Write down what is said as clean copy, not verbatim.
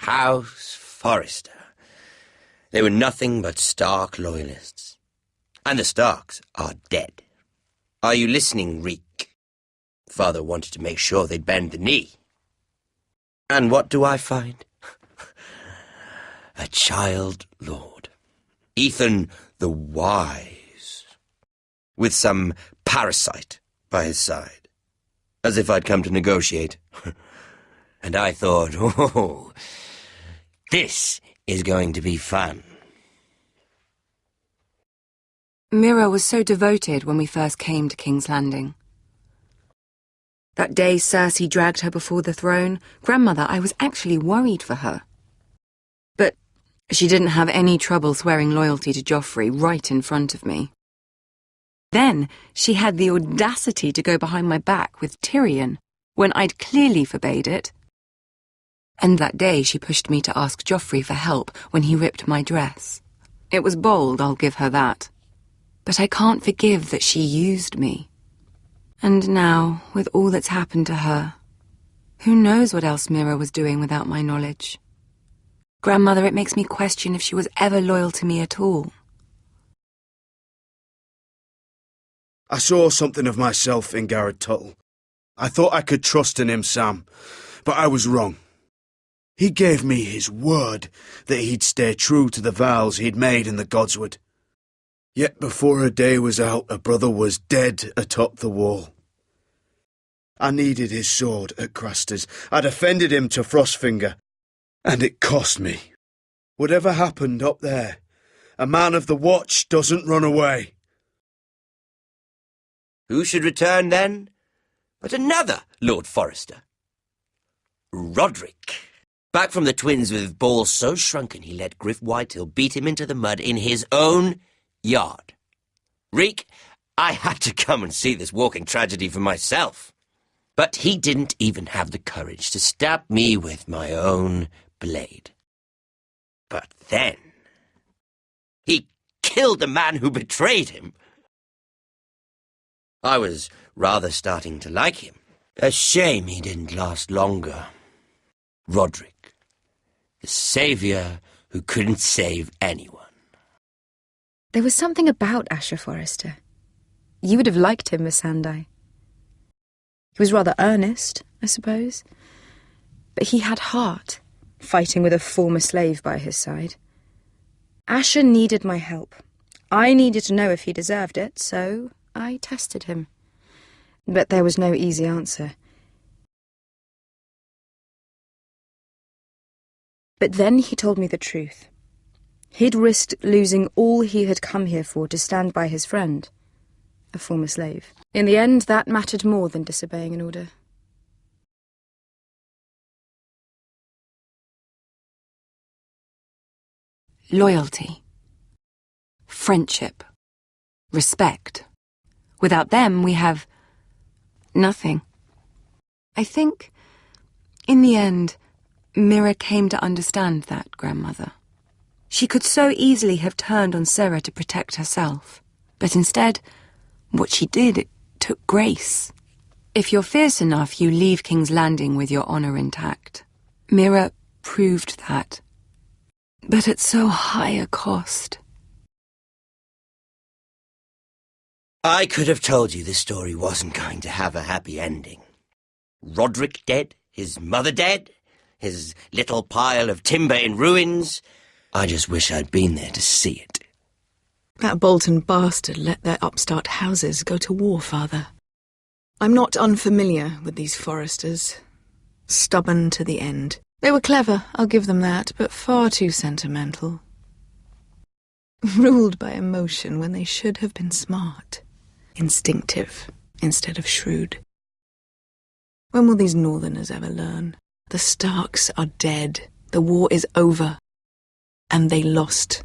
House Forrester. They were nothing but Stark loyalists. And the Starks are dead. Are you listening, Reek? Father wanted to make sure they'd bend the knee. And what do I find? A child lord. Ethan the Wise. With some parasite by his side. As if I'd come to negotiate. And I thought, oh, this is going to be fun. Mira was so devoted when we first came to King's Landing. That day Cersei dragged her before the throne, Grandmother, I was actually worried for her. But she didn't have any trouble swearing loyalty to Joffrey right in front of me. Then she had the audacity to go behind my back with Tyrion, when I'd clearly forbade it. And that day she pushed me to ask Joffrey for help when he ripped my dress. It was bold, I'll give her that. But I can't forgive that she used me. And now, with all that's happened to her, who knows what else Mira was doing without my knowledge? Grandmother, it makes me question if she was ever loyal to me at all. I saw something of myself in Garrett Tuttle. I thought I could trust in him, Sam, but I was wrong. He gave me his word that he'd stay true to the vows he'd made in the Godswood. Yet before a day was out, a brother was dead atop the wall. I needed his sword at Craster's. I defended him to Frostfinger, and it cost me. Whatever happened up there, a man of the Watch doesn't run away. Who should return then but another Lord Forrester? Roderick. Back from the twins with balls so shrunken he let Griff Whitehill beat him into the mud in his own yard. Reek, I had to come and see this walking tragedy for myself. But he didn't even have the courage to stab me with my own blade. But then he killed the man who betrayed him. I was rather starting to like him. A shame he didn't last longer. Roderick, the saviour who couldn't save anyone. There was something about Asher Forrester. You would have liked him, Miss Sandai. He was rather earnest, I suppose. But he had heart, fighting with a former slave by his side. Asher needed my help. I needed to know if he deserved it, so I tested him. But there was no easy answer. But then he told me the truth. He'd risked losing all he had come here for to stand by his friend, a former slave. In the end, that mattered more than disobeying an order. Loyalty. Friendship. Respect. Without them, we have nothing. I think, in the end, Mira came to understand that, Grandmother. She could so easily have turned on Sarah to protect herself. But instead, what she did, it took grace. If you're fierce enough, you leave King's Landing with your honour intact. Mira proved that. But at so high a cost. I could have told you this story wasn't going to have a happy ending. Roderick dead, his mother dead, his little pile of timber in ruins. I just wish I'd been there to see it. That Bolton bastard let their upstart houses go to war, Father. I'm not unfamiliar with these Forresters. Stubborn to the end. They were clever, I'll give them that, but far too sentimental. Ruled by emotion when they should have been smart. Instinctive instead of shrewd. When will these Northerners ever learn? The Starks are dead. The war is over. And they lost